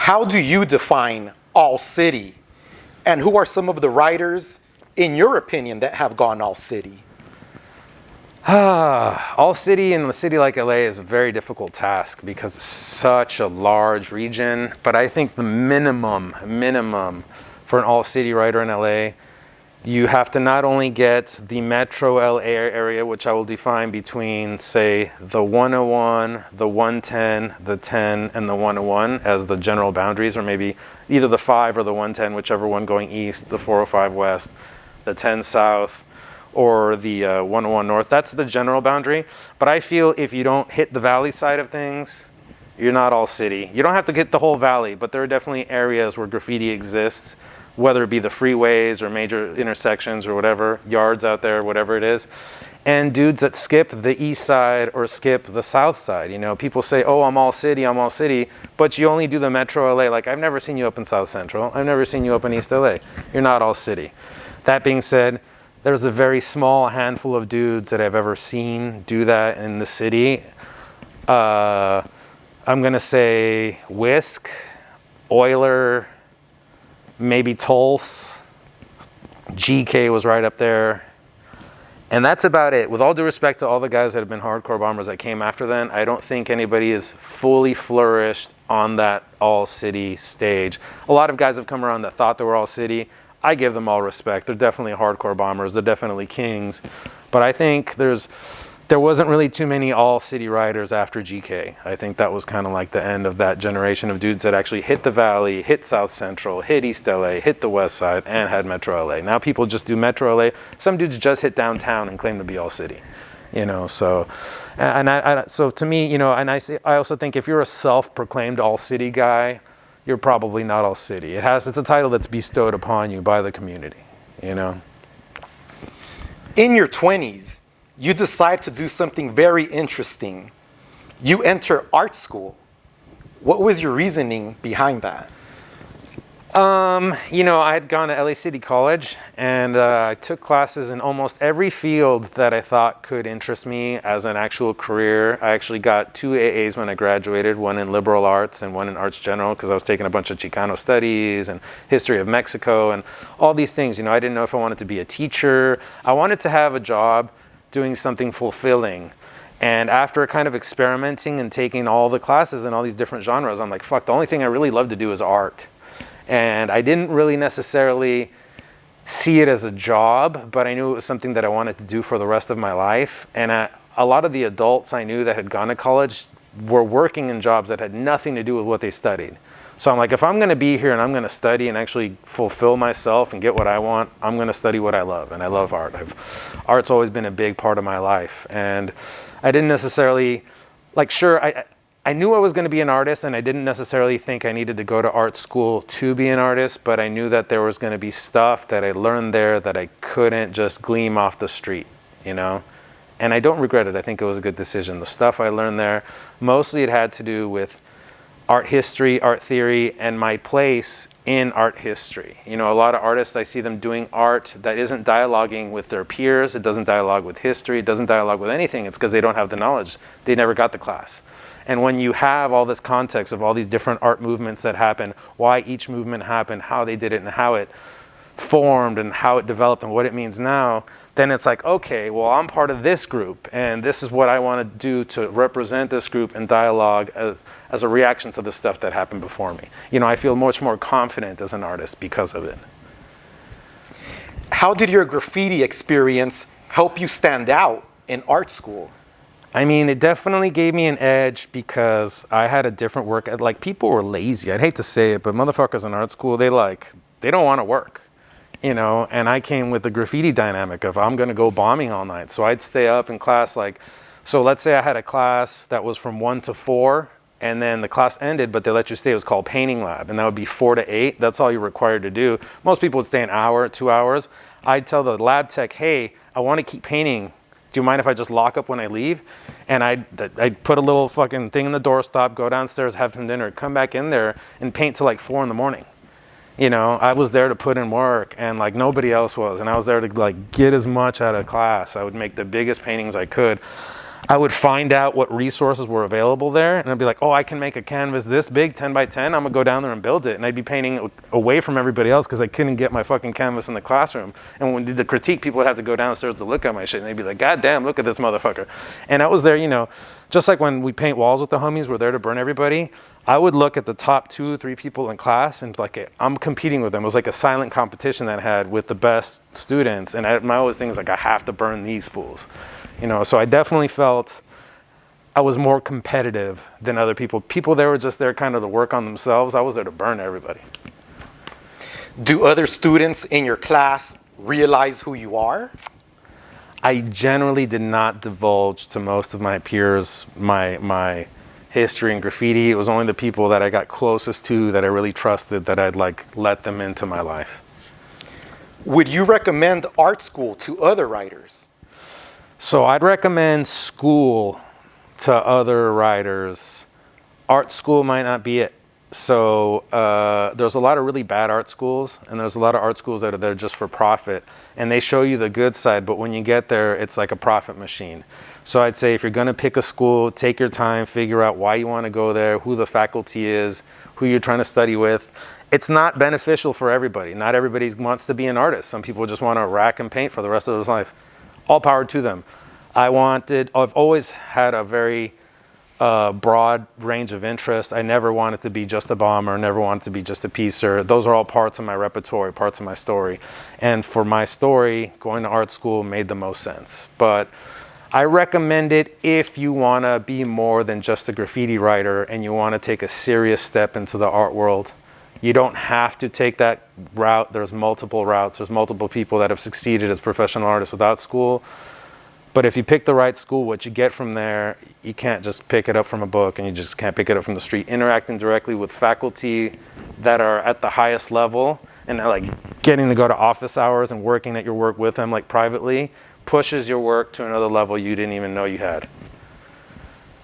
How do you define all city? And who are some of the writers, in your opinion, that have gone all city? All city in a city like LA is a very difficult task because it's such a large region. But I think the minimum for an all city writer in LA, you have to not only get the metro LA area, which I will define between, say, the 101, the 110, the 10, and the 101 as the general boundaries, or maybe either the 5 or the 110, whichever one going east, the 405 west, the 10 south, or the 101 north. That's the general boundary. But I feel if you don't hit the valley side of things, you're not all city. You don't have to get the whole valley, but there are definitely areas where graffiti exists, whether it be the freeways or major intersections or whatever, yards out there, whatever it is. And dudes that skip the east side or skip the south side. You know, people say, oh, I'm all city, but you only do the metro LA. Like, I've never seen you up in South Central. I've never seen you up in East LA. You're not all city. That being said, there's a very small handful of dudes that I've ever seen do that in the city. I'm gonna say Whisk, Euler, maybe Tulse, GK was right up there. And that's about it. With all due respect to all the guys that have been hardcore bombers that came after then, I don't think anybody is fully flourished on that all city stage. A lot of guys have come around that thought they were all city. I give them all respect. They're definitely hardcore bombers. They're definitely kings. But I think there wasn't really too many all city riders after GK. I think that was kind of like the end of that generation of dudes that actually hit the valley, hit South Central, hit East LA, hit the West Side, and had Metro LA. Now people just do Metro LA. Some dudes just hit downtown and claim to be all city. You know, so, so to me, you know, and I also think if you're a self-proclaimed all city guy, you're probably not all city. It's a title that's bestowed upon you by the community, you know. In your 20s, you decide to do something very interesting. You enter art school. What was your reasoning behind that? You know, I had gone to LA City College and I took classes in almost every field that I thought could interest me as an actual career. I actually got 2 AAs when I graduated, one in liberal arts and one in arts general, because I was taking a bunch of Chicano studies and history of Mexico and all these things. You know, I didn't know if I wanted to be a teacher. I wanted to have a job doing something fulfilling. And after kind of experimenting and taking all the classes in all these different genres, I'm like, fuck, the only thing I really love to do is art. And I didn't really necessarily see it as a job, but I knew it was something that I wanted to do for the rest of my life. And a lot of the adults I knew that had gone to college were working in jobs that had nothing to do with what they studied. So I'm like, if I'm gonna be here and I'm gonna study and actually fulfill myself and get what I want, I'm gonna study what I love. And I love art. Art's always been a big part of my life. And I didn't necessarily, like, sure, I knew I was going to be an artist, and I didn't necessarily think I needed to go to art school to be an artist, but I knew that there was going to be stuff that I learned there that I couldn't just glean off the street, you know? And I don't regret it. I think it was a good decision. The stuff I learned there, mostly it had to do with art history, art theory, and my place in art history. You know, a lot of artists, I see them doing art that isn't dialoguing with their peers. It doesn't dialogue with history. It doesn't dialogue with anything. It's because they don't have the knowledge. They never got the class. And when you have all this context of all these different art movements that happen, why each movement happened, how they did it, and how it formed, and how it developed, and what it means now, then it's like, okay, well, I'm part of this group, and this is what I want to do to represent this group in dialogue as a reaction to the stuff that happened before me. You know, I feel much more confident as an artist because of it. How did your graffiti experience help you stand out in art school? I mean, it definitely gave me an edge because I had a different work. Like, people were lazy. I'd hate to say it, but motherfuckers in art school, they don't want to work, you know? And I came with the graffiti dynamic of I'm going to go bombing all night. So I'd stay up in class, like, so let's say I had a class that was from 1 to 4, and then the class ended, but they let you stay. It was called painting lab, and that would be 4 to 8. That's all you're required to do. Most people would stay an hour, 2 hours. I'd tell the lab tech, hey, I want to keep painting. Do you mind if I just lock up when I leave? And I'd put a little fucking thing in the doorstop, go downstairs, have some dinner, come back in there and paint till like 4 in the morning. You know, I was there to put in work, and like nobody else was. And I was there to like get as much out of class. I would make the biggest paintings I could. I would find out what resources were available there, and I'd be like, oh, I can make a canvas this big, 10 by 10. I'm gonna go down there and build it. And I'd be painting away from everybody else because I couldn't get my fucking canvas in the classroom. And when we did the critique, people would have to go downstairs to look at my shit, and they'd be like, God damn, look at this motherfucker. And I was there, you know, just like when we paint walls with the homies, we're there to burn everybody. I would look at the top 2 or 3 people in class and like, I'm competing with them. It was like a silent competition that I had with the best students. And my always thing is like, I have to burn these fools. You know, so I definitely felt I was more competitive than other people. People there were just there kind of to work on themselves. I was there to burn everybody. Do other students in your class realize who you are? I generally did not divulge to most of my peers my history in graffiti. It was only the people that I got closest to, that I really trusted, that I'd like let them into my life. Would you recommend art school to other writers? So I'd recommend school to other writers. Art school might not be it. So there's a lot of really bad art schools, and there's a lot of art schools that are there just for profit, and they show you the good side, but when you get there, it's like a profit machine. So I'd say if you're gonna pick a school, take your time, figure out why you wanna go there, who the faculty is, who you're trying to study with. It's not beneficial for everybody. Not everybody wants to be an artist. Some people just wanna rack and paint for the rest of their life. All power to them. I've always had a very broad range of interest. I never wanted to be just a bomber, never wanted to be just a piecer. Those are all parts of my repertoire, parts of my story. And for my story, going to art school made the most sense. But I recommend it if you want to be more than just a graffiti writer and you want to take a serious step into the art world. You don't have to take that route. There's multiple routes. There's multiple people that have succeeded as professional artists without school. But if you pick the right school, what you get from there, you can't just pick it up from a book, and you just can't pick it up from the street. Interacting directly with faculty that are at the highest level, and like getting to go to office hours and working at your work with them like privately, pushes your work to another level you didn't even know you had.